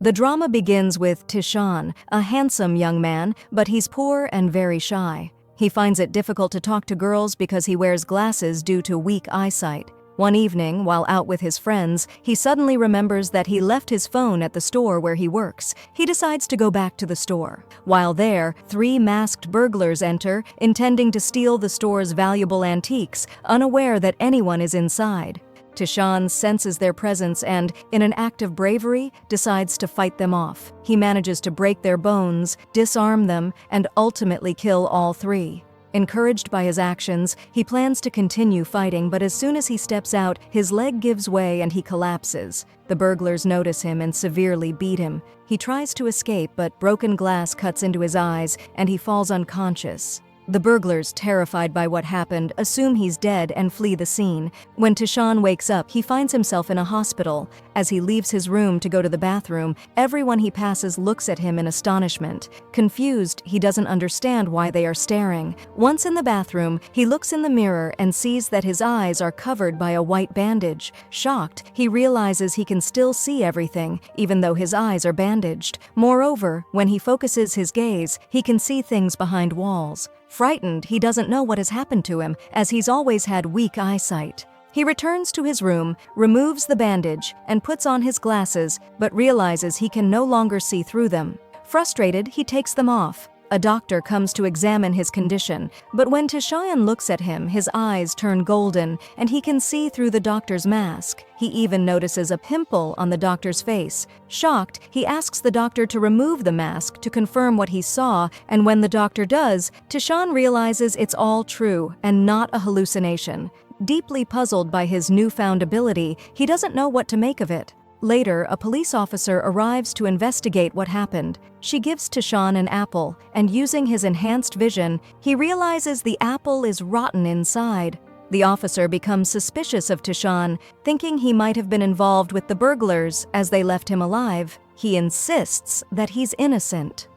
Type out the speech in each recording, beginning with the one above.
The drama begins with Tishan, a handsome young man, but he's poor and very shy. He finds it difficult to talk to girls because he wears glasses due to weak eyesight. One evening, while out with his friends, he suddenly remembers that he left his phone at the store where he works. He decides to go back to the store. While there, 3 masked burglars enter, intending to steal the store's valuable antiques, unaware that anyone is inside. Tishan senses their presence and, in an act of bravery, decides to fight them off. He manages to break their bones, disarm them, and ultimately kill all 3. Encouraged by his actions, he plans to continue fighting, but as soon as he steps out, his leg gives way and he collapses. The burglars notice him and severely beat him. He tries to escape, but broken glass cuts into his eyes and he falls unconscious. The burglars, terrified by what happened, assume he's dead and flee the scene. When Tishan wakes up, he finds himself in a hospital. As he leaves his room to go to the bathroom, everyone he passes looks at him in astonishment. Confused, he doesn't understand why they are staring. Once in the bathroom, he looks in the mirror and sees that his eyes are covered by a white bandage. Shocked, he realizes he can still see everything, even though his eyes are bandaged. Moreover, when he focuses his gaze, he can see things behind walls. Frightened, he doesn't know what has happened to him, as he's always had weak eyesight. He returns to his room, removes the bandage, and puts on his glasses, but realizes he can no longer see through them. Frustrated, he takes them off. A doctor comes to examine his condition, but when Tishan looks at him, his eyes turn golden, and he can see through the doctor's mask. He even notices a pimple on the doctor's face. Shocked, he asks the doctor to remove the mask to confirm what he saw, and when the doctor does, Tishan realizes it's all true and not a hallucination. Deeply puzzled by his newfound ability, he doesn't know what to make of it. Later, a police officer arrives to investigate what happened. She gives Tishan an apple, and using his enhanced vision, he realizes the apple is rotten inside. The officer becomes suspicious of Tishan, thinking he might have been involved with the burglars as they left him alive. He insists that he's innocent.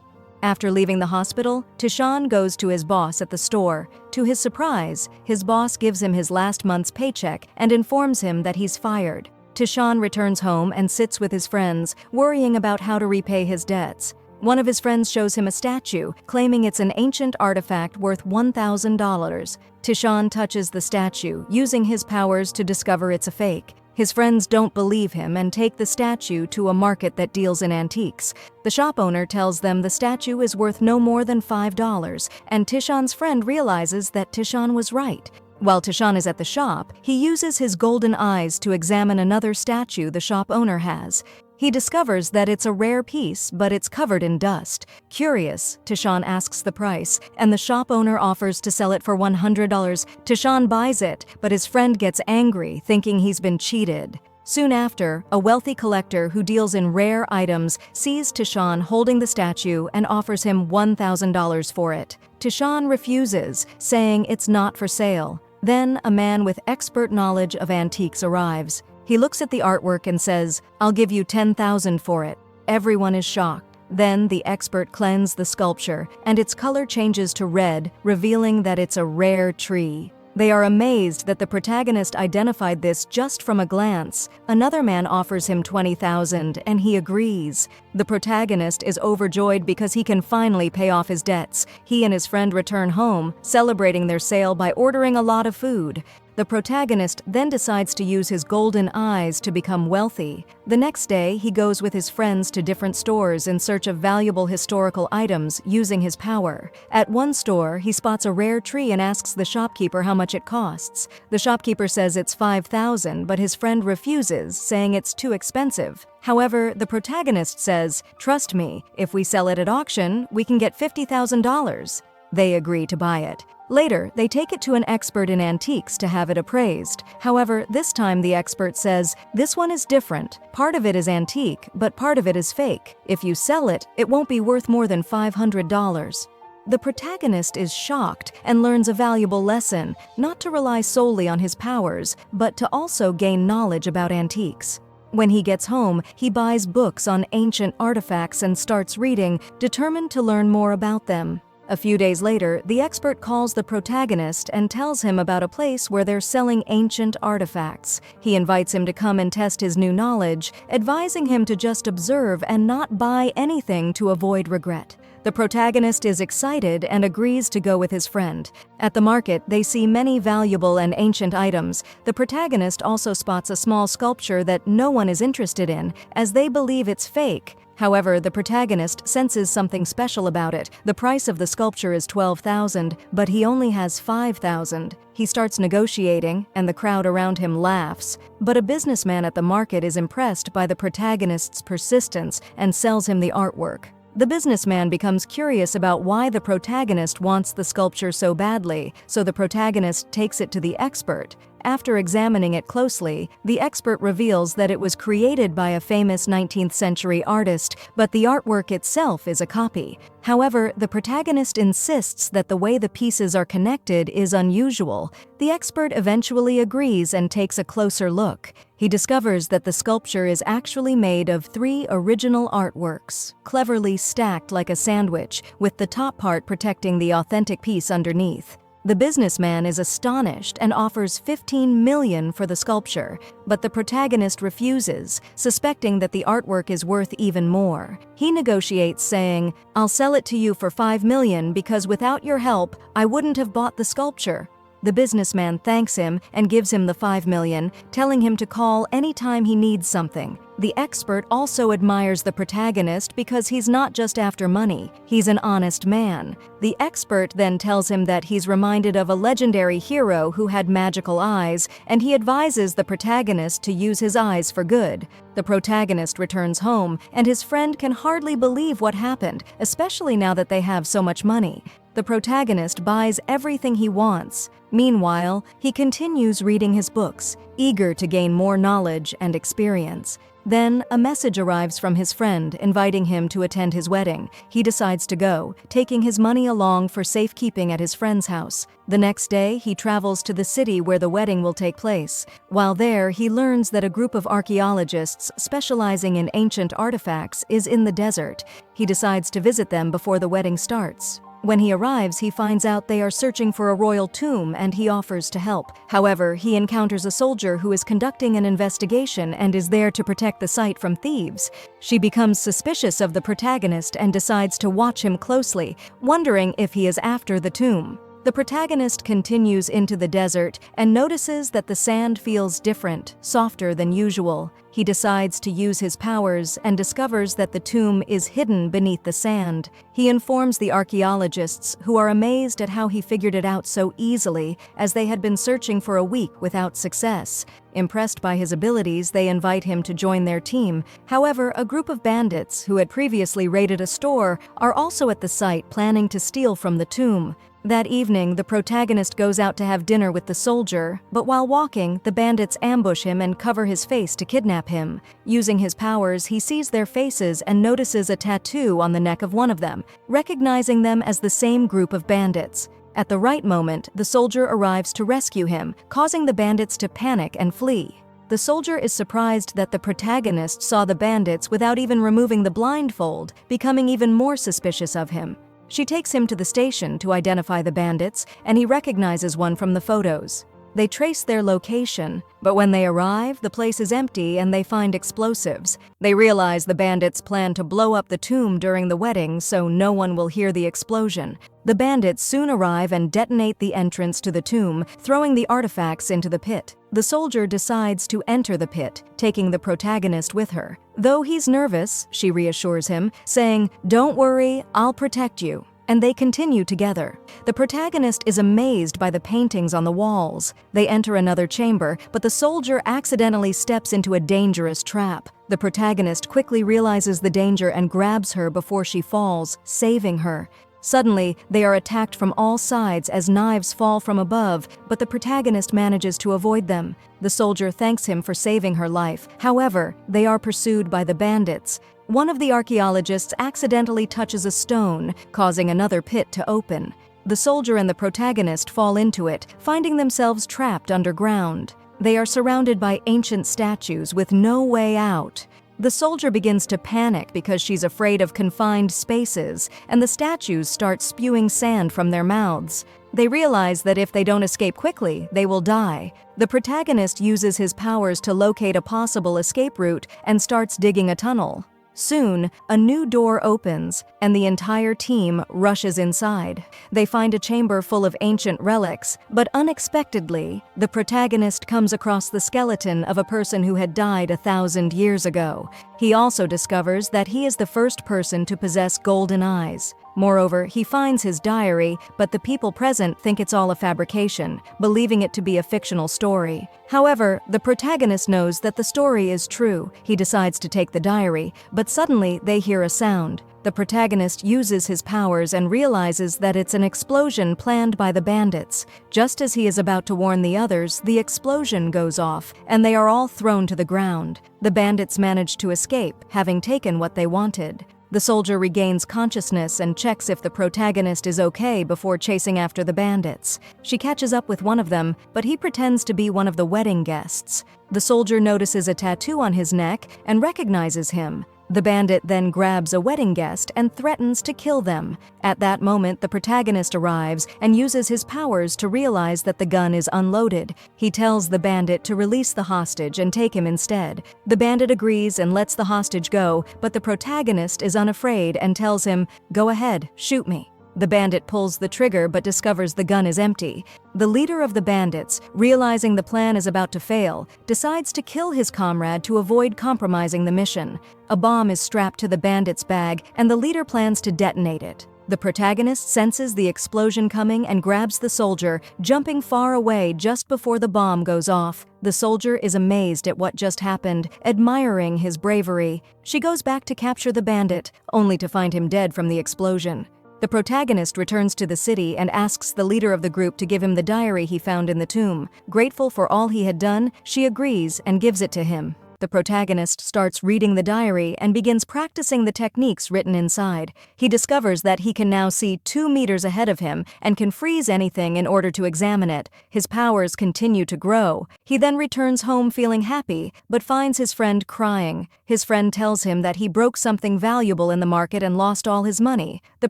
After leaving the hospital, Tishan goes to his boss at the store. To his surprise, his boss gives him his last month's paycheck and informs him that he's fired. Tishan returns home and sits with his friends, worrying about how to repay his debts. One of his friends shows him a statue, claiming it's an ancient artifact worth $1,000. Tishan touches the statue, using his powers to discover it's a fake. His friends don't believe him and take the statue to a market that deals in antiques. The shop owner tells them the statue is worth no more than $5, and Tishan's friend realizes that Tishan was right. While Tishan is at the shop, he uses his golden eyes to examine another statue the shop owner has. He discovers that it's a rare piece, but it's covered in dust. Curious, Tishan asks the price, and the shop owner offers to sell it for $100. Tishan buys it, but his friend gets angry, thinking he's been cheated. Soon after, a wealthy collector who deals in rare items sees Tishan holding the statue and offers him $1,000 for it. Tishan refuses, saying it's not for sale. Then, a man with expert knowledge of antiques arrives. He looks at the artwork and says, "I'll give you $10,000 for it." Everyone is shocked. Then the expert cleans the sculpture, and its color changes to red, revealing that it's a rare tree. They are amazed that the protagonist identified this just from a glance. Another man offers him $20,000, and he agrees. The protagonist is overjoyed because he can finally pay off his debts. He and his friend return home, celebrating their sale by ordering a lot of food. The protagonist then decides to use his golden eyes to become wealthy. The next day, he goes with his friends to different stores in search of valuable historical items using his power. At one store, he spots a rare tree and asks the shopkeeper how much it costs. The shopkeeper says it's $5,000, but his friend refuses, saying it's too expensive. However, the protagonist says, "Trust me, if we sell it at auction, we can get $50,000. They agree to buy it. Later, they take it to an expert in antiques to have it appraised. However, this time the expert says, "This one is different. Part of it is antique, but part of it is fake. If you sell it, it won't be worth more than $500. The protagonist is shocked and learns a valuable lesson, not to rely solely on his powers, but to also gain knowledge about antiques. When he gets home, he buys books on ancient artifacts and starts reading, determined to learn more about them. A few days later, the expert calls the protagonist and tells him about a place where they're selling ancient artifacts. He invites him to come and test his new knowledge, advising him to just observe and not buy anything to avoid regret. The protagonist is excited and agrees to go with his friend. At the market, they see many valuable and ancient items. The protagonist also spots a small sculpture that no one is interested in, as they believe it's fake. However, the protagonist senses something special about it. The price of the sculpture is $12,000, but he only has $5,000. He starts negotiating, and the crowd around him laughs. But a businessman at the market is impressed by the protagonist's persistence and sells him the artwork. The businessman becomes curious about why the protagonist wants the sculpture so badly, so the protagonist takes it to the expert. After examining it closely, the expert reveals that it was created by a famous 19th century artist, but the artwork itself is a copy. However, the protagonist insists that the way the pieces are connected is unusual. The expert eventually agrees and takes a closer look. He discovers that the sculpture is actually made of 3 original artworks, cleverly stacked like a sandwich, with the top part protecting the authentic piece underneath. The businessman is astonished and offers $15 million for the sculpture, but the protagonist refuses, suspecting that the artwork is worth even more. He negotiates, saying, "I'll sell it to you for $5 million because without your help, I wouldn't have bought the sculpture." The businessman thanks him and gives him the $5 million, telling him to call anytime he needs something. The expert also admires the protagonist because he's not just after money, he's an honest man. The expert then tells him that he's reminded of a legendary hero who had magical eyes, and he advises the protagonist to use his eyes for good. The protagonist returns home, and his friend can hardly believe what happened, especially now that they have so much money. The protagonist buys everything he wants. Meanwhile, he continues reading his books, eager to gain more knowledge and experience. Then, a message arrives from his friend inviting him to attend his wedding. He decides to go, taking his money along for safekeeping at his friend's house. The next day, he travels to the city where the wedding will take place. While there, he learns that a group of archaeologists specializing in ancient artifacts is in the desert. He decides to visit them before the wedding starts. When he arrives, he finds out they are searching for a royal tomb and he offers to help. However, he encounters a soldier who is conducting an investigation and is there to protect the site from thieves. She becomes suspicious of the protagonist and decides to watch him closely, wondering if he is after the tomb. The protagonist continues into the desert and notices that the sand feels different, softer than usual. He decides to use his powers and discovers that the tomb is hidden beneath the sand. He informs the archaeologists, who are amazed at how he figured it out so easily, as they had been searching for a week without success. Impressed by his abilities, they invite him to join their team. However, a group of bandits, who had previously raided a store, are also at the site planning to steal from the tomb. That evening, the protagonist goes out to have dinner with the soldier, but while walking, the bandits ambush him and cover his face to kidnap him. Using his powers, he sees their faces and notices a tattoo on the neck of one of them, recognizing them as the same group of bandits. At the right moment, the soldier arrives to rescue him, causing the bandits to panic and flee. The soldier is surprised that the protagonist saw the bandits without even removing the blindfold, becoming even more suspicious of him. She takes him to the station to identify the bandits, and he recognizes one from the photos. They trace their location, but when they arrive, the place is empty and they find explosives. They realize the bandits plan to blow up the tomb during the wedding so no one will hear the explosion. The bandits soon arrive and detonate the entrance to the tomb, throwing the artifacts into the pit. The soldier decides to enter the pit, taking the protagonist with her. Though he's nervous, she reassures him, saying, "Don't worry, I'll protect you." And they continue together. The protagonist is amazed by the paintings on the walls. They enter another chamber, but the soldier accidentally steps into a dangerous trap. The protagonist quickly realizes the danger and grabs her before she falls, saving her. Suddenly, they are attacked from all sides as knives fall from above, but the protagonist manages to avoid them. The soldier thanks him for saving her life. However, they are pursued by the bandits. One of the archaeologists accidentally touches a stone, causing another pit to open. The soldier and the protagonist fall into it, finding themselves trapped underground. They are surrounded by ancient statues with no way out. The soldier begins to panic because she's afraid of confined spaces, and the statues start spewing sand from their mouths. They realize that if they don't escape quickly, they will die. The protagonist uses his powers to locate a possible escape route and starts digging a tunnel. Soon, a new door opens, and the entire team rushes inside. They find a chamber full of ancient relics, but unexpectedly, the protagonist comes across the skeleton of a person who had died 1,000 years ago. He also discovers that he is the first person to possess golden eyes. Moreover, he finds his diary, but the people present think it's all a fabrication, believing it to be a fictional story. However, the protagonist knows that the story is true. He decides to take the diary, but suddenly they hear a sound. The protagonist uses his powers and realizes that it's an explosion planned by the bandits. Just as he is about to warn the others, the explosion goes off, and they are all thrown to the ground. The bandits manage to escape, having taken what they wanted. The soldier regains consciousness and checks if the protagonist is okay before chasing after the bandits. She catches up with one of them, but he pretends to be one of the wedding guests. The soldier notices a tattoo on his neck and recognizes him. The bandit then grabs a wedding guest and threatens to kill them. At that moment, the protagonist arrives and uses his powers to realize that the gun is unloaded. He tells the bandit to release the hostage and take him instead. The bandit agrees and lets the hostage go, but the protagonist is unafraid and tells him, "Go ahead, shoot me." The bandit pulls the trigger but discovers the gun is empty. The leader of the bandits, realizing the plan is about to fail, decides to kill his comrade to avoid compromising the mission. A bomb is strapped to the bandit's bag, and the leader plans to detonate it. The protagonist senses the explosion coming and grabs the soldier, jumping far away just before the bomb goes off. The soldier is amazed at what just happened, admiring his bravery. She goes back to capture the bandit, only to find him dead from the explosion. The protagonist returns to the city and asks the leader of the group to give him the diary he found in the tomb. Grateful for all he had done, she agrees and gives it to him. The protagonist starts reading the diary and begins practicing the techniques written inside. He discovers that he can now see 2 meters ahead of him and can freeze anything in order to examine it. His powers continue to grow. He then returns home feeling happy, but finds his friend crying. His friend tells him that he broke something valuable in the market and lost all his money. The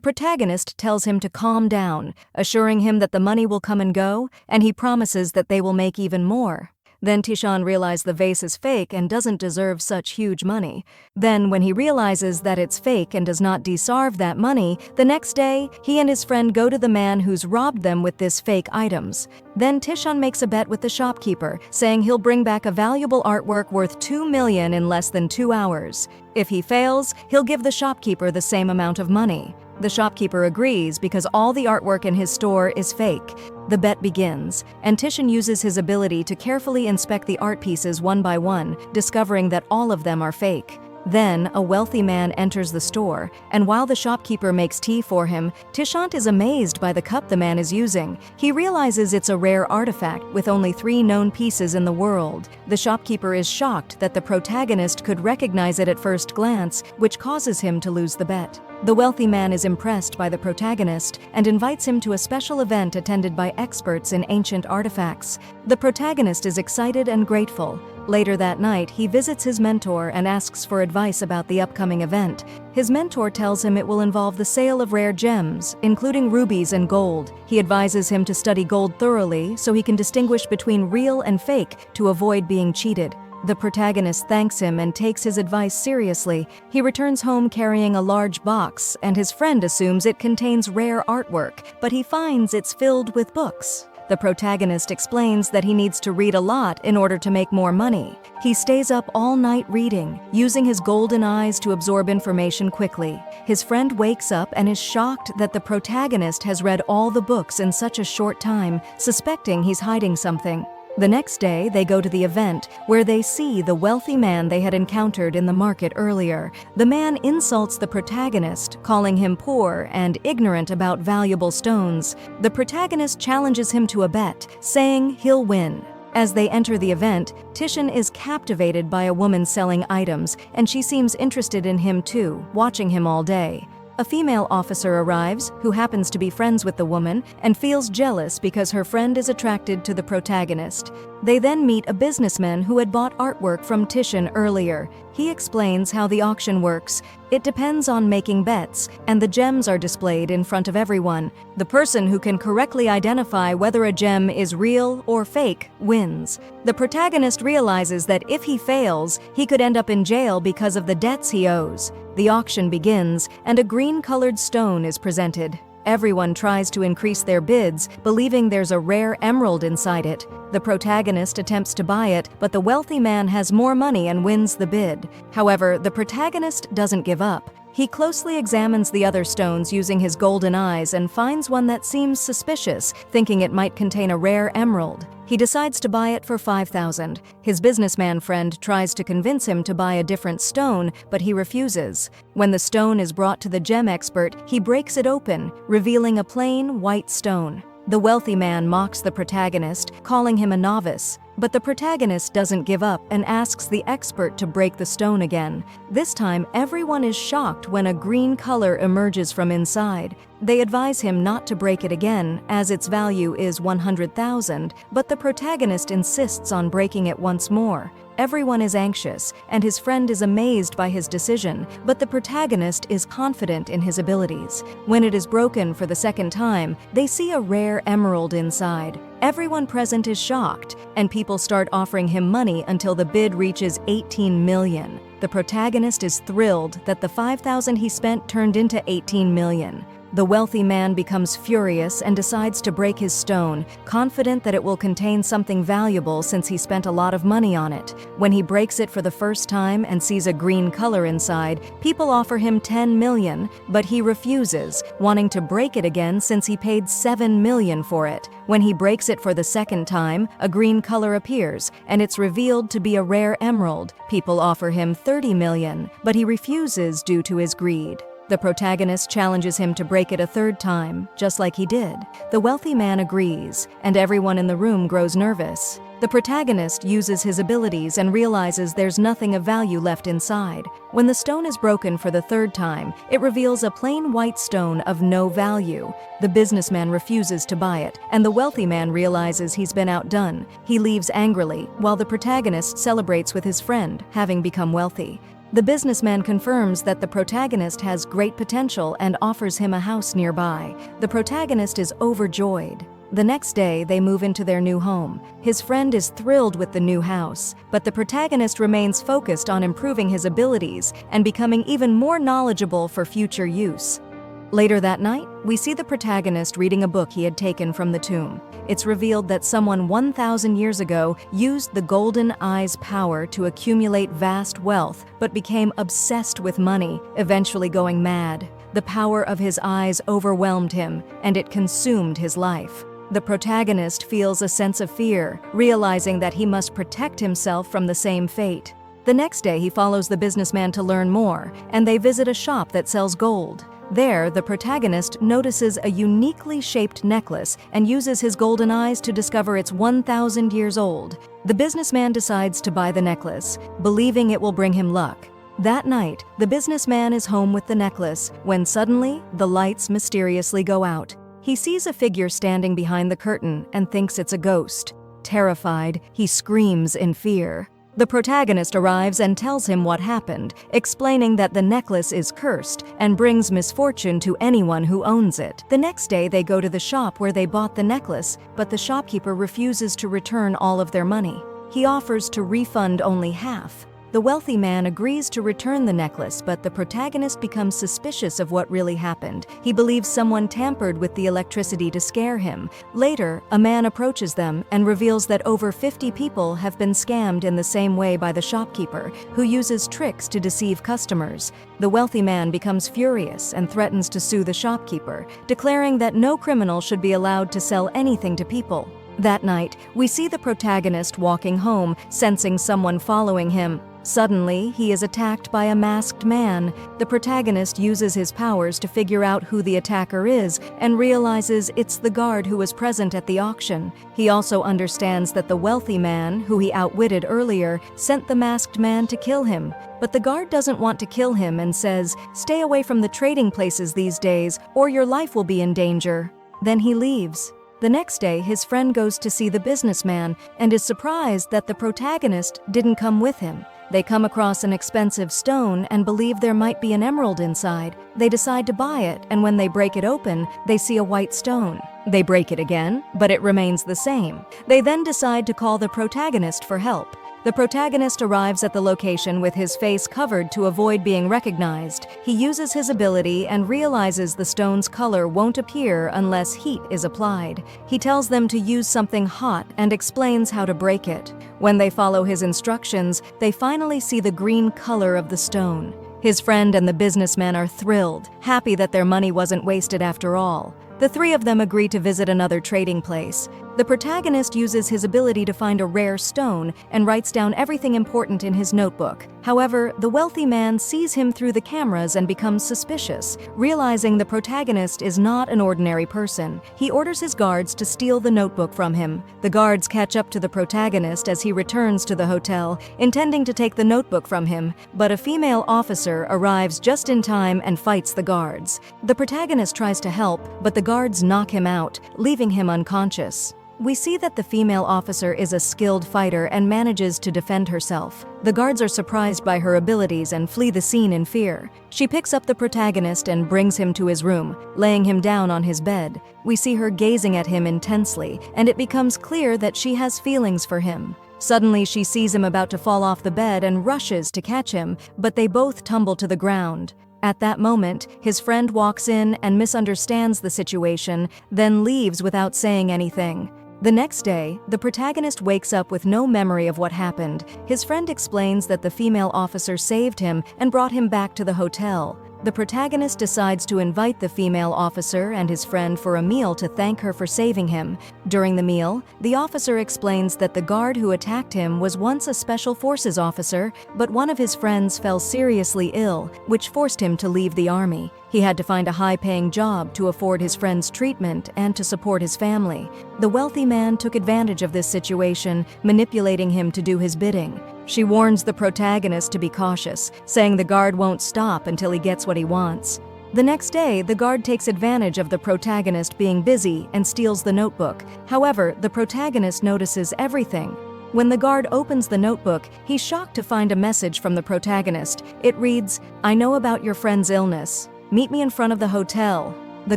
protagonist tells him to calm down, assuring him that the money will come and go, and he promises that they will make even more. Then Tishan realizes the vase is fake and doesn't deserve such huge money. Then, when he realizes that it's fake and does not deserve that money, the next day, he and his friend go to the man who's robbed them with this fake items. Then Tishan makes a bet with the shopkeeper, saying he'll bring back a valuable artwork worth 2 million in less than 2 hours. If he fails, he'll give the shopkeeper the same amount of money. The shopkeeper agrees because all the artwork in his store is fake. The bet begins, and Tishan uses his ability to carefully inspect the art pieces one by one, discovering that all of them are fake. Then, a wealthy man enters the store, and while the shopkeeper makes tea for him, Tishant is amazed by the cup the man is using. He realizes it's a rare artifact with only 3 known pieces in the world. The shopkeeper is shocked that the protagonist could recognize it at first glance, which causes him to lose the bet. The wealthy man is impressed by the protagonist and invites him to a special event attended by experts in ancient artifacts. The protagonist is excited and grateful. Later that night, he visits his mentor and asks for advice about the upcoming event. His mentor tells him it will involve the sale of rare gems, including rubies and gold. He advises him to study gold thoroughly so he can distinguish between real and fake to avoid being cheated. The protagonist thanks him and takes his advice seriously. He returns home carrying a large box, and his friend assumes it contains rare artwork, but he finds it's filled with books. The protagonist explains that he needs to read a lot in order to make more money. He stays up all night reading, using his golden eyes to absorb information quickly. His friend wakes up and is shocked that the protagonist has read all the books in such a short time, suspecting he's hiding something. The next day, they go to the event, where they see the wealthy man they had encountered in the market earlier. The man insults the protagonist, calling him poor and ignorant about valuable stones. The protagonist challenges him to a bet, saying he'll win. As they enter the event, Tishan is captivated by a woman selling items, and she seems interested in him too, watching him all day. A female officer arrives, who happens to be friends with the woman, and feels jealous because her friend is attracted to the protagonist. They then meet a businessman who had bought artwork from Tishan earlier. He explains how the auction works. It depends on making bets, and the gems are displayed in front of everyone. The person who can correctly identify whether a gem is real or fake wins. The protagonist realizes that if he fails, he could end up in jail because of the debts he owes. The auction begins, and a green-colored stone is presented. Everyone tries to increase their bids, believing there's a rare emerald inside it. The protagonist attempts to buy it, but the wealthy man has more money and wins the bid. However, the protagonist doesn't give up. He closely examines the other stones using his golden eyes and finds one that seems suspicious, thinking it might contain a rare emerald. He decides to buy it for $5,000. His businessman friend tries to convince him to buy a different stone, but he refuses. When the stone is brought to the gem expert, he breaks it open, revealing a plain, white stone. The wealthy man mocks the protagonist, calling him a novice. But the protagonist doesn't give up and asks the expert to break the stone again. This time, everyone is shocked when a green color emerges from inside. They advise him not to break it again, as its value is $100,000, but the protagonist insists on breaking it once more. Everyone is anxious, and his friend is amazed by his decision, but the protagonist is confident in his abilities. When it is broken for the second time, they see a rare emerald inside. Everyone present is shocked, and people start offering him money until the bid reaches $18 million. The protagonist is thrilled that the $5,000 he spent turned into $18 million. The wealthy man becomes furious and decides to break his stone, confident that it will contain something valuable since he spent a lot of money on it. When he breaks it for the first time and sees a green color inside, people offer him $10 million, but he refuses, wanting to break it again since he paid $7 million for it. When he breaks it for the second time, a green color appears, and it's revealed to be a rare emerald. People offer him $30 million, but he refuses due to his greed. The protagonist challenges him to break it a third time, just like he did. The wealthy man agrees, and everyone in the room grows nervous. The protagonist uses his abilities and realizes there's nothing of value left inside. When the stone is broken for the third time, it reveals a plain white stone of no value. The businessman refuses to buy it, and the wealthy man realizes he's been outdone. He leaves angrily, while the protagonist celebrates with his friend, having become wealthy. The businessman confirms that the protagonist has great potential and offers him a house nearby. The protagonist is overjoyed. The next day, they move into their new home. His friend is thrilled with the new house, but the protagonist remains focused on improving his abilities and becoming even more knowledgeable for future use. Later that night, we see the protagonist reading a book he had taken from the tomb. It's revealed that someone 1,000 years ago used the golden eye's power to accumulate vast wealth, but became obsessed with money, eventually going mad. The power of his eyes overwhelmed him, and it consumed his life. The protagonist feels a sense of fear, realizing that he must protect himself from the same fate. The next day, he follows the businessman to learn more, and they visit a shop that sells gold. There, the protagonist notices a uniquely shaped necklace and uses his golden eyes to discover it's 1,000 years old. The businessman decides to buy the necklace, believing it will bring him luck. That night, the businessman is home with the necklace when suddenly, the lights mysteriously go out. He sees a figure standing behind the curtain and thinks it's a ghost. Terrified, he screams in fear. The protagonist arrives and tells him what happened, explaining that the necklace is cursed and brings misfortune to anyone who owns it. The next day, they go to the shop where they bought the necklace, but the shopkeeper refuses to return all of their money. He offers to refund only half. The wealthy man agrees to return the necklace, but the protagonist becomes suspicious of what really happened. He believes someone tampered with the electricity to scare him. Later, a man approaches them and reveals that over 50 people have been scammed in the same way by the shopkeeper, who uses tricks to deceive customers. The wealthy man becomes furious and threatens to sue the shopkeeper, declaring that no criminal should be allowed to sell anything to people. That night, we see the protagonist walking home, sensing someone following him. Suddenly, he is attacked by a masked man. The protagonist uses his powers to figure out who the attacker is and realizes it's the guard who was present at the auction. He also understands that the wealthy man, who he outwitted earlier, sent the masked man to kill him. But the guard doesn't want to kill him and says, "Stay away from the trading places these days, or your life will be in danger." Then he leaves. The next day, his friend goes to see the businessman and is surprised that the protagonist didn't come with him. They come across an expensive stone and believe there might be an emerald inside. They decide to buy it, and when they break it open, they see a white stone. They break it again, but it remains the same. They then decide to call the protagonist for help. The protagonist arrives at the location with his face covered to avoid being recognized. He uses his ability and realizes the stone's color won't appear unless heat is applied. He tells them to use something hot and explains how to break it. When they follow his instructions, they finally see the green color of the stone. His friend and the businessman are thrilled, happy that their money wasn't wasted after all. The three of them agree to visit another trading place. The protagonist uses his ability to find a rare stone and writes down everything important in his notebook. However, the wealthy man sees him through the cameras and becomes suspicious. Realizing the protagonist is not an ordinary person, he orders his guards to steal the notebook from him. The guards catch up to the protagonist as he returns to the hotel, intending to take the notebook from him, but a female officer arrives just in time and fights the guards. The protagonist tries to help, but the guards knock him out, leaving him unconscious. We see that the female officer is a skilled fighter and manages to defend herself. The guards are surprised by her abilities and flee the scene in fear. She picks up the protagonist and brings him to his room, laying him down on his bed. We see her gazing at him intensely, and it becomes clear that she has feelings for him. Suddenly, she sees him about to fall off the bed and rushes to catch him, but they both tumble to the ground. At that moment, his friend walks in and misunderstands the situation, then leaves without saying anything. The next day, the protagonist wakes up with no memory of what happened. His friend explains that the female officer saved him and brought him back to the hotel. The protagonist decides to invite the female officer and his friend for a meal to thank her for saving him. During the meal, the officer explains that the guard who attacked him was once a special forces officer, but one of his friends fell seriously ill, which forced him to leave the army. He had to find a high-paying job to afford his friend's treatment and to support his family. The wealthy man took advantage of this situation, manipulating him to do his bidding. She warns the protagonist to be cautious, saying the guard won't stop until he gets what he wants. The next day, the guard takes advantage of the protagonist being busy and steals the notebook. However, the protagonist notices everything. When the guard opens the notebook, he's shocked to find a message from the protagonist. It reads, "I know about your friend's illness. Meet me in front of the hotel." The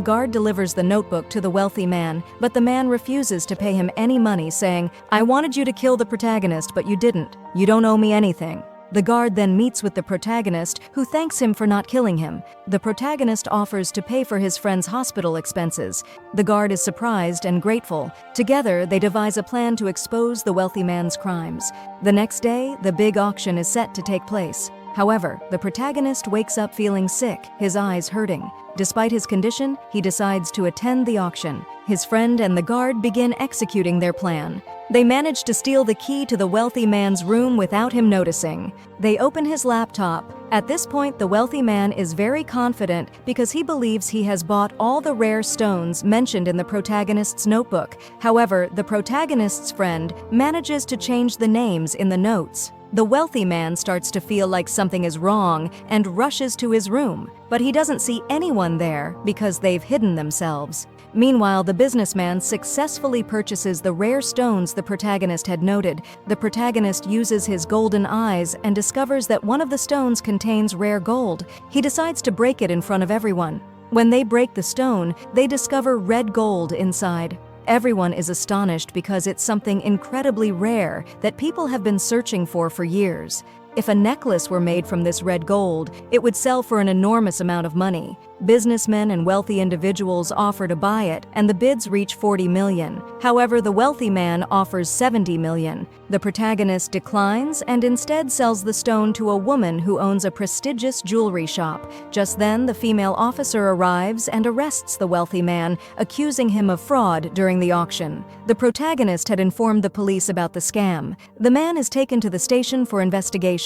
guard delivers the notebook to the wealthy man, but the man refuses to pay him any money, saying, "I wanted you to kill the protagonist, but you didn't. You don't owe me anything." The guard then meets with the protagonist, who thanks him for not killing him. The protagonist offers to pay for his friend's hospital expenses. The guard is surprised and grateful. Together, they devise a plan to expose the wealthy man's crimes. The next day, the big auction is set to take place. However, the protagonist wakes up feeling sick, his eyes hurting. Despite his condition, he decides to attend the auction. His friend and the guard begin executing their plan. They manage to steal the key to the wealthy man's room without him noticing. They open his laptop. At this point, the wealthy man is very confident because he believes he has bought all the rare stones mentioned in the protagonist's notebook. However, the protagonist's friend manages to change the names in the notes. The wealthy man starts to feel like something is wrong and rushes to his room, but he doesn't see anyone there because they've hidden themselves. Meanwhile, the businessman successfully purchases the rare stones the protagonist had noted. The protagonist uses his golden eyes and discovers that one of the stones contains rare gold. He decides to break it in front of everyone. When they break the stone, they discover red gold inside. Everyone is astonished because it's something incredibly rare that people have been searching for years. If a necklace were made from this red gold, it would sell for an enormous amount of money. Businessmen and wealthy individuals offer to buy it, and the bids reach 40 million. However, the wealthy man offers 70 million. The protagonist declines and instead sells the stone to a woman who owns a prestigious jewelry shop. Just then, the female officer arrives and arrests the wealthy man, accusing him of fraud during the auction. The protagonist had informed the police about the scam. The man is taken to the station for investigation.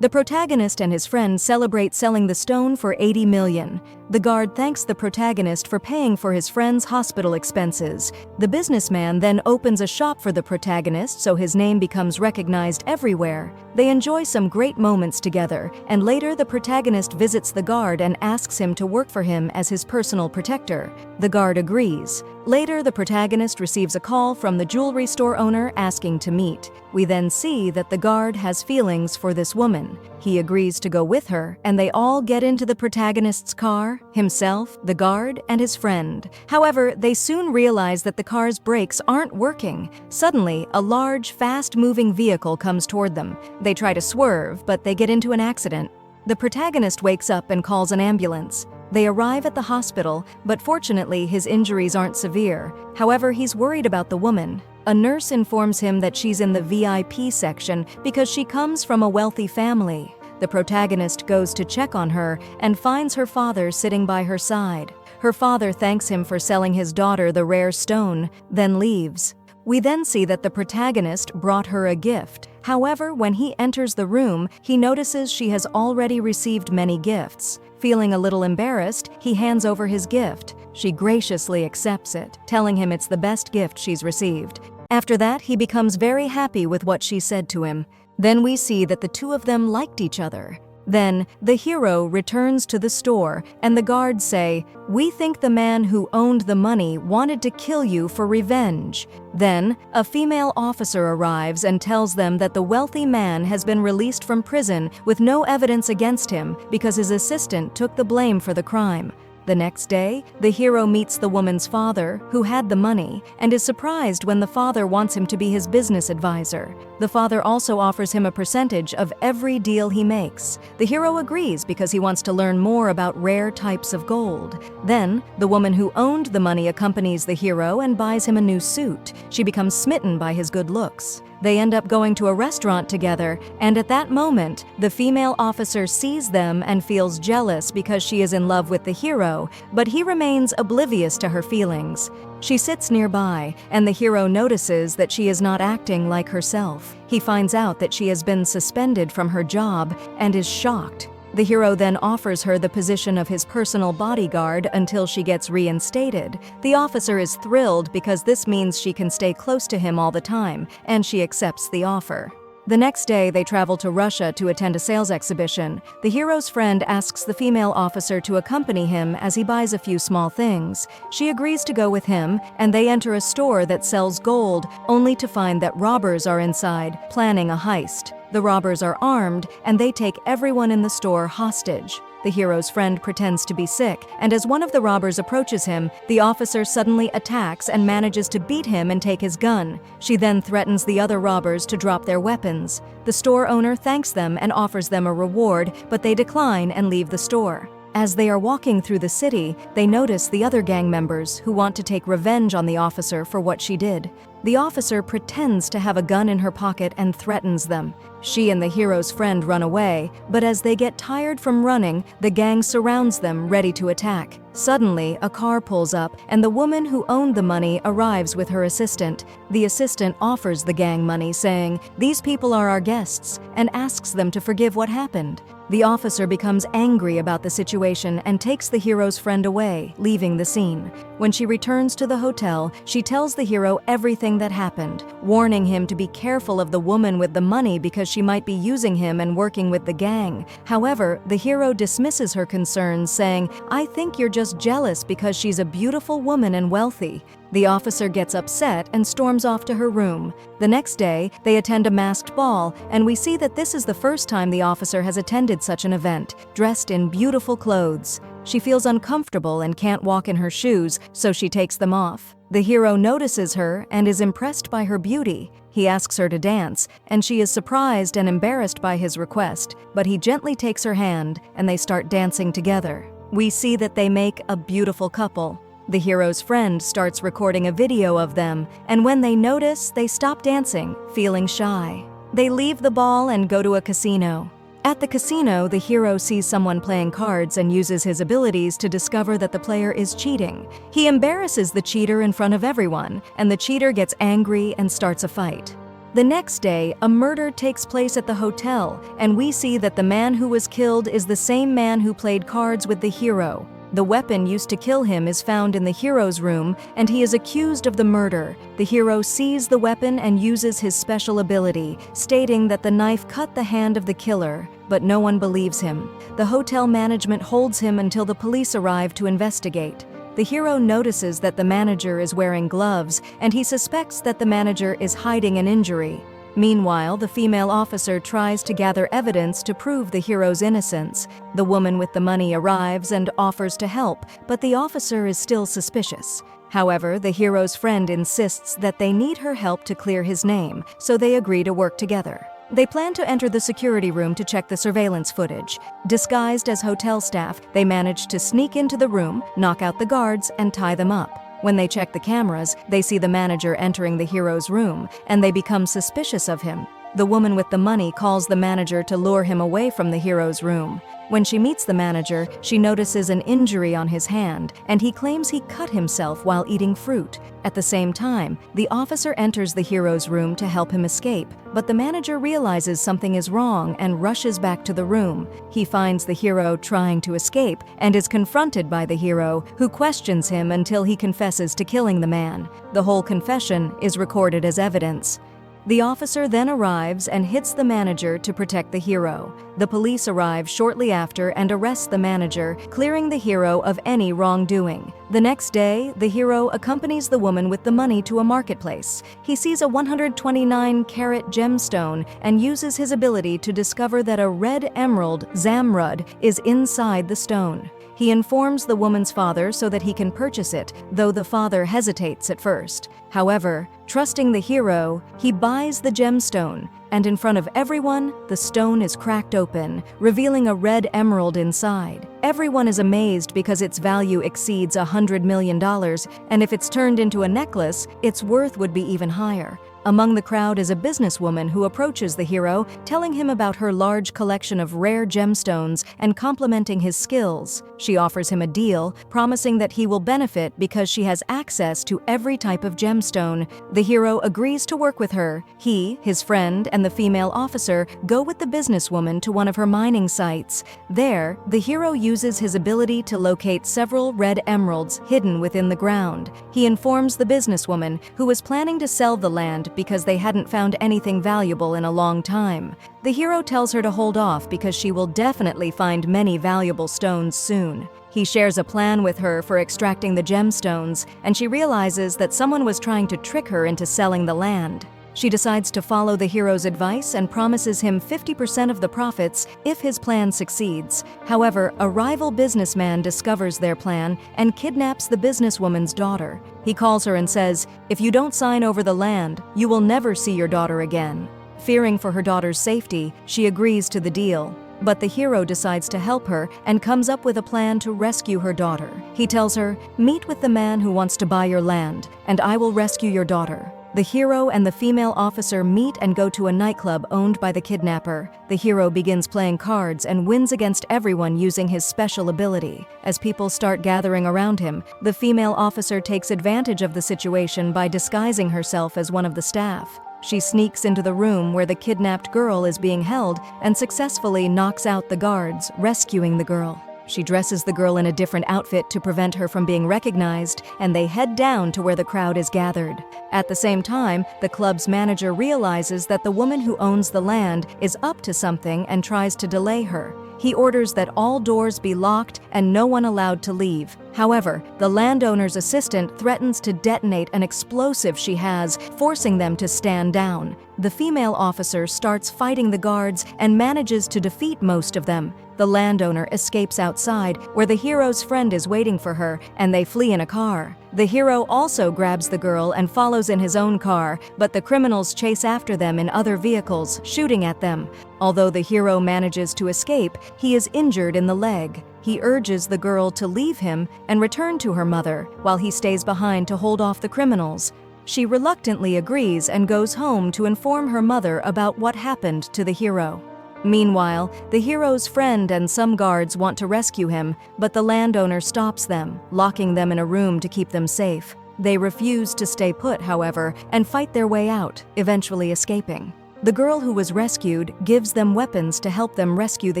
The protagonist and his friend celebrate selling the stone for 80 million. The guard thanks the protagonist for paying for his friend's hospital expenses. The businessman then opens a shop for the protagonist so his name becomes recognized everywhere. They enjoy some great moments together, and later the protagonist visits the guard and asks him to work for him as his personal protector. The guard agrees. Later, the protagonist receives a call from the jewelry store owner asking to meet. We then see that the guard has feelings for this woman. He agrees to go with her, and they all get into the protagonist's car, himself, the guard, and his friend. However, they soon realize that the car's brakes aren't working. Suddenly, a large, fast-moving vehicle comes toward them. They try to swerve, but they get into an accident. The protagonist wakes up and calls an ambulance. They arrive at the hospital, but fortunately his injuries aren't severe. However, he's worried about the woman. A nurse informs him that she's in the VIP section because she comes from a wealthy family. The protagonist goes to check on her and finds her father sitting by her side. Her father thanks him for selling his daughter the rare stone, then leaves. We then see that the protagonist brought her a gift. However, when he enters the room, he notices she has already received many gifts. Feeling a little embarrassed, he hands over his gift. She graciously accepts it, telling him it's the best gift she's received. After that, he becomes very happy with what she said to him. Then we see that the two of them liked each other. Then, the hero returns to the store, and the guards say, "We think the man who owned the money wanted to kill you for revenge." Then, a female officer arrives and tells them that the wealthy man has been released from prison with no evidence against him because his assistant took the blame for the crime. The next day, the hero meets the woman's father, who had the money, and is surprised when the father wants him to be his business advisor. The father also offers him a percentage of every deal he makes. The hero agrees because he wants to learn more about rare types of gold. Then, the woman who owned the money accompanies the hero and buys him a new suit. She becomes smitten by his good looks. They end up going to a restaurant together, and at that moment, the female officer sees them and feels jealous because she is in love with the hero, but he remains oblivious to her feelings. She sits nearby, and the hero notices that she is not acting like herself. He finds out that she has been suspended from her job and is shocked. The hero then offers her the position of his personal bodyguard until she gets reinstated. The officer is thrilled because this means she can stay close to him all the time, and she accepts the offer. The next day, they travel to Russia to attend a sales exhibition. The hero's friend asks the female officer to accompany him as he buys a few small things. She agrees to go with him, and they enter a store that sells gold, only to find that robbers are inside, planning a heist. The robbers are armed, and they take everyone in the store hostage. The hero's friend pretends to be sick, and as one of the robbers approaches him, the officer suddenly attacks and manages to beat him and take his gun. She then threatens the other robbers to drop their weapons. The store owner thanks them and offers them a reward, but they decline and leave the store. As they are walking through the city, they notice the other gang members who want to take revenge on the officer for what she did. The officer pretends to have a gun in her pocket and threatens them. She and the hero's friend run away, but as they get tired from running, the gang surrounds them, ready to attack. Suddenly, a car pulls up, and the woman who owned the money arrives with her assistant. The assistant offers the gang money, saying, "These people are our guests," and asks them to forgive what happened. The officer becomes angry about the situation and takes the hero's friend away, leaving the scene. When she returns to the hotel, she tells the hero everything that happened, warning him to be careful of the woman with the money because she might be using him and working with the gang. However, the hero dismisses her concerns, saying, "I think you're just jealous because she's a beautiful woman and wealthy." The officer gets upset and storms off to her room. The next day, they attend a masked ball, and we see that this is the first time the officer has attended such an event, dressed in beautiful clothes. She feels uncomfortable and can't walk in her shoes, so she takes them off. The hero notices her and is impressed by her beauty. He asks her to dance, and she is surprised and embarrassed by his request, but he gently takes her hand, and they start dancing together. We see that they make a beautiful couple. The hero's friend starts recording a video of them, and when they notice, they stop dancing, feeling shy. They leave the ball and go to a casino. At the casino, the hero sees someone playing cards and uses his abilities to discover that the player is cheating. He embarrasses the cheater in front of everyone, and the cheater gets angry and starts a fight. The next day, a murder takes place at the hotel, and we see that the man who was killed is the same man who played cards with the hero. The weapon used to kill him is found in the hero's room, and he is accused of the murder. The hero sees the weapon and uses his special ability, stating that the knife cut the hand of the killer, but no one believes him. The hotel management holds him until the police arrive to investigate. The hero notices that the manager is wearing gloves, and he suspects that the manager is hiding an injury. Meanwhile, the female officer tries to gather evidence to prove the hero's innocence. The woman with the money arrives and offers to help, but the officer is still suspicious. However, the hero's friend insists that they need her help to clear his name, so they agree to work together. They plan to enter the security room to check the surveillance footage. Disguised as hotel staff, they manage to sneak into the room, knock out the guards, and tie them up. When they check the cameras, they see the manager entering the hero's room, and they become suspicious of him. The woman with the money calls the manager to lure him away from the hero's room. When she meets the manager, she notices an injury on his hand, and he claims he cut himself while eating fruit. At the same time, the officer enters the hero's room to help him escape, but the manager realizes something is wrong and rushes back to the room. He finds the hero trying to escape and is confronted by the hero, who questions him until he confesses to killing the man. The whole confession is recorded as evidence. The officer then arrives and hits the manager to protect the hero. The police arrive shortly after and arrest the manager, clearing the hero of any wrongdoing. The next day, the hero accompanies the woman with the money to a marketplace. He sees a 129-carat gemstone and uses his ability to discover that a red emerald, Zamrud, is inside the stone. He informs the woman's father so that he can purchase it, though the father hesitates at first. However, trusting the hero, he buys the gemstone, and in front of everyone, the stone is cracked open, revealing a red emerald inside. Everyone is amazed because its value exceeds $100 million, and if it's turned into a necklace, its worth would be even higher. Among the crowd is a businesswoman who approaches the hero, telling him about her large collection of rare gemstones and complimenting his skills. She offers him a deal, promising that he will benefit because she has access to every type of gemstone. The hero agrees to work with her. He, his friend, and the female officer go with the businesswoman to one of her mining sites. There, the hero uses his ability to locate several red emeralds hidden within the ground. He informs the businesswoman, who was planning to sell the land because they hadn't found anything valuable in a long time. The hero tells her to hold off because she will definitely find many valuable stones soon. He shares a plan with her for extracting the gemstones, and she realizes that someone was trying to trick her into selling the land. She decides to follow the hero's advice and promises him 50% of the profits if his plan succeeds. However, a rival businessman discovers their plan and kidnaps the businesswoman's daughter. He calls her and says, "If you don't sign over the land, you will never see your daughter again." Fearing for her daughter's safety, she agrees to the deal. But the hero decides to help her and comes up with a plan to rescue her daughter. He tells her, "Meet with the man who wants to buy your land, and I will rescue your daughter." The hero and the female officer meet and go to a nightclub owned by the kidnapper. The hero begins playing cards and wins against everyone using his special ability. As people start gathering around him, the female officer takes advantage of the situation by disguising herself as one of the staff. She sneaks into the room where the kidnapped girl is being held and successfully knocks out the guards, rescuing the girl. She dresses the girl in a different outfit to prevent her from being recognized, and they head down to where the crowd is gathered. At the same time, the club's manager realizes that the woman who owns the land is up to something and tries to delay her. He orders that all doors be locked and no one allowed to leave. However, the landowner's assistant threatens to detonate an explosive she has, forcing them to stand down. The female officer starts fighting the guards and manages to defeat most of them. The landowner escapes outside, where the hero's friend is waiting for her, and they flee in a car. The hero also grabs the girl and follows in his own car, but the criminals chase after them in other vehicles, shooting at them. Although the hero manages to escape, he is injured in the leg. He urges the girl to leave him and return to her mother, while he stays behind to hold off the criminals. She reluctantly agrees and goes home to inform her mother about what happened to the hero. Meanwhile, the hero's friend and some guards want to rescue him, but the landowner stops them, locking them in a room to keep them safe. They refuse to stay put, however, and fight their way out, eventually escaping. The girl who was rescued gives them weapons to help them rescue the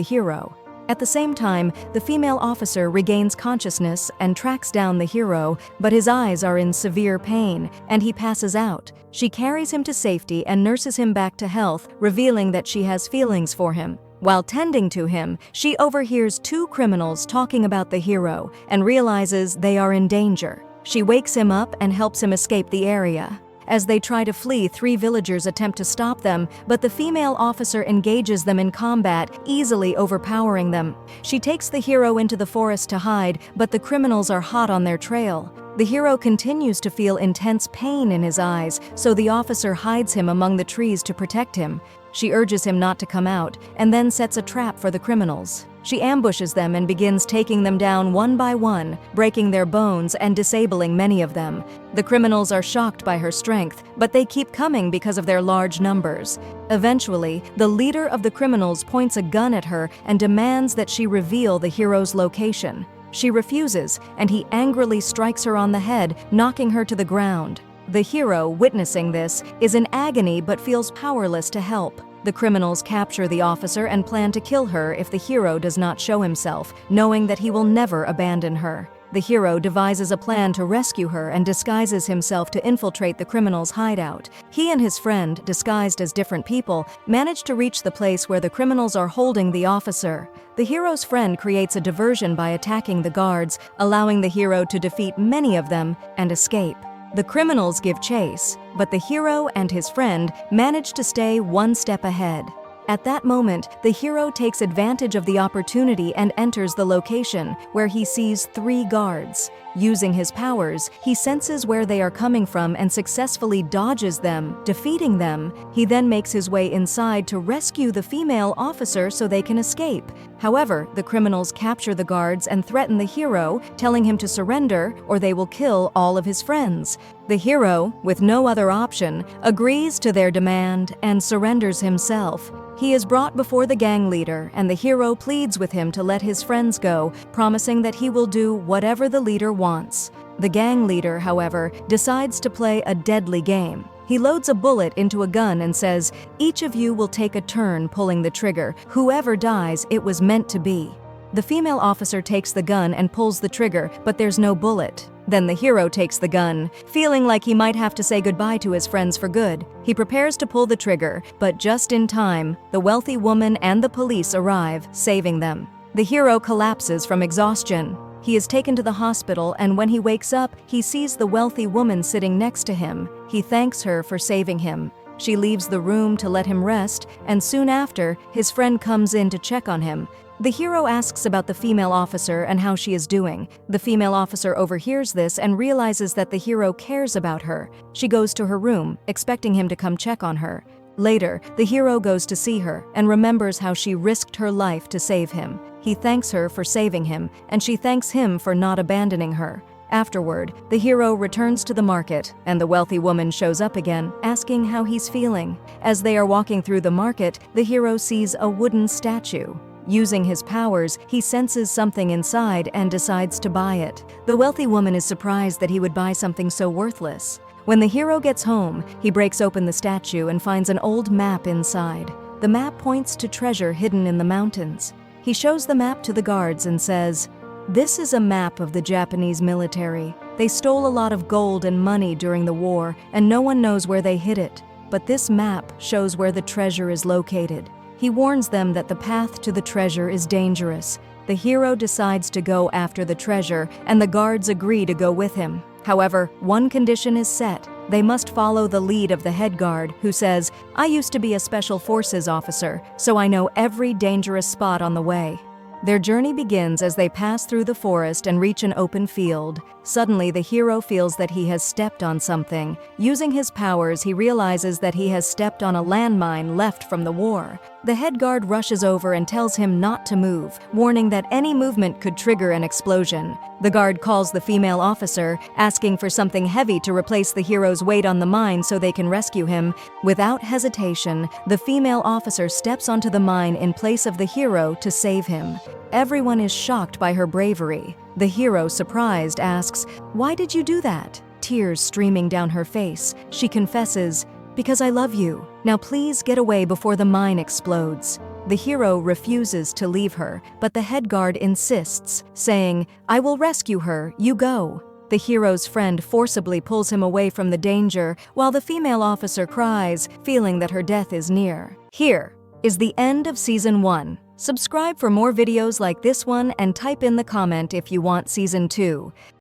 hero. At the same time, the female officer regains consciousness and tracks down the hero, but his eyes are in severe pain, and he passes out. She carries him to safety and nurses him back to health, revealing that she has feelings for him. While tending to him, she overhears two criminals talking about the hero and realizes they are in danger. She wakes him up and helps him escape the area. As they try to flee, 3 villagers attempt to stop them, but the female officer engages them in combat, easily overpowering them. She takes the hero into the forest to hide, but the criminals are hot on their trail. The hero continues to feel intense pain in his eyes, so the officer hides him among the trees to protect him. She urges him not to come out, and then sets a trap for the criminals. She ambushes them and begins taking them down one by one, breaking their bones and disabling many of them. The criminals are shocked by her strength, but they keep coming because of their large numbers. Eventually, the leader of the criminals points a gun at her and demands that she reveal the hero's location. She refuses, and he angrily strikes her on the head, knocking her to the ground. The hero, witnessing this, is in agony but feels powerless to help. The criminals capture the officer and plan to kill her if the hero does not show himself, knowing that he will never abandon her. The hero devises a plan to rescue her and disguises himself to infiltrate the criminals' hideout. He and his friend, disguised as different people, manage to reach the place where the criminals are holding the officer. The hero's friend creates a diversion by attacking the guards, allowing the hero to defeat many of them and escape. The criminals give chase, but the hero and his friend manage to stay one step ahead. At that moment, the hero takes advantage of the opportunity and enters the location, where he sees 3 guards. Using his powers, he senses where they are coming from and successfully dodges them, defeating them. He then makes his way inside to rescue the female officer so they can escape. However, the criminals capture the guards and threaten the hero, telling him to surrender or they will kill all of his friends. The hero, with no other option, agrees to their demand and surrenders himself. He is brought before the gang leader, and the hero pleads with him to let his friends go, promising that he will do whatever the leader wants. The gang leader, however, decides to play a deadly game. He loads a bullet into a gun and says, "Each of you will take a turn pulling the trigger. Whoever dies, it was meant to be." The female officer takes the gun and pulls the trigger, but there's no bullet. Then the hero takes the gun, feeling like he might have to say goodbye to his friends for good. He prepares to pull the trigger, but just in time, the wealthy woman and the police arrive, saving them. The hero collapses from exhaustion. He is taken to the hospital, and when he wakes up, he sees the wealthy woman sitting next to him. He thanks her for saving him. She leaves the room to let him rest, and soon after, his friend comes in to check on him. The hero asks about the female officer and how she is doing. The female officer overhears this and realizes that the hero cares about her. She goes to her room, expecting him to come check on her. Later, the hero goes to see her and remembers how she risked her life to save him. He thanks her for saving him, and she thanks him for not abandoning her. Afterward, the hero returns to the market, and the wealthy woman shows up again, asking how he's feeling. As they are walking through the market, the hero sees a wooden statue. Using his powers, he senses something inside and decides to buy it. The wealthy woman is surprised that he would buy something so worthless. When the hero gets home, he breaks open the statue and finds an old map inside. The map points to treasure hidden in the mountains. He shows the map to the guards and says, "This is a map of the Japanese military. They stole a lot of gold and money during the war, and no one knows where they hid it. But this map shows where the treasure is located." He warns them that the path to the treasure is dangerous. The hero decides to go after the treasure, and the guards agree to go with him. However, one condition is set. They must follow the lead of the head guard, who says, "I used to be a special forces officer, so I know every dangerous spot on the way." Their journey begins as they pass through the forest and reach an open field. Suddenly, the hero feels that he has stepped on something. Using his powers, he realizes that he has stepped on a landmine left from the war. The head guard rushes over and tells him not to move, warning that any movement could trigger an explosion. The guard calls the female officer, asking for something heavy to replace the hero's weight on the mine so they can rescue him. Without hesitation, the female officer steps onto the mine in place of the hero to save him. Everyone is shocked by her bravery. The hero, surprised, asks, "Why did you do that?" Tears streaming down her face, she confesses, "Because I love you. Now please get away before the mine explodes." The hero refuses to leave her, but the head guard insists, saying, "I will rescue her, you go." The hero's friend forcibly pulls him away from the danger, while the female officer cries, feeling that her death is near. "Here, is the end of Season 1. Subscribe for more videos like this one and type in the comment if you want Season 2.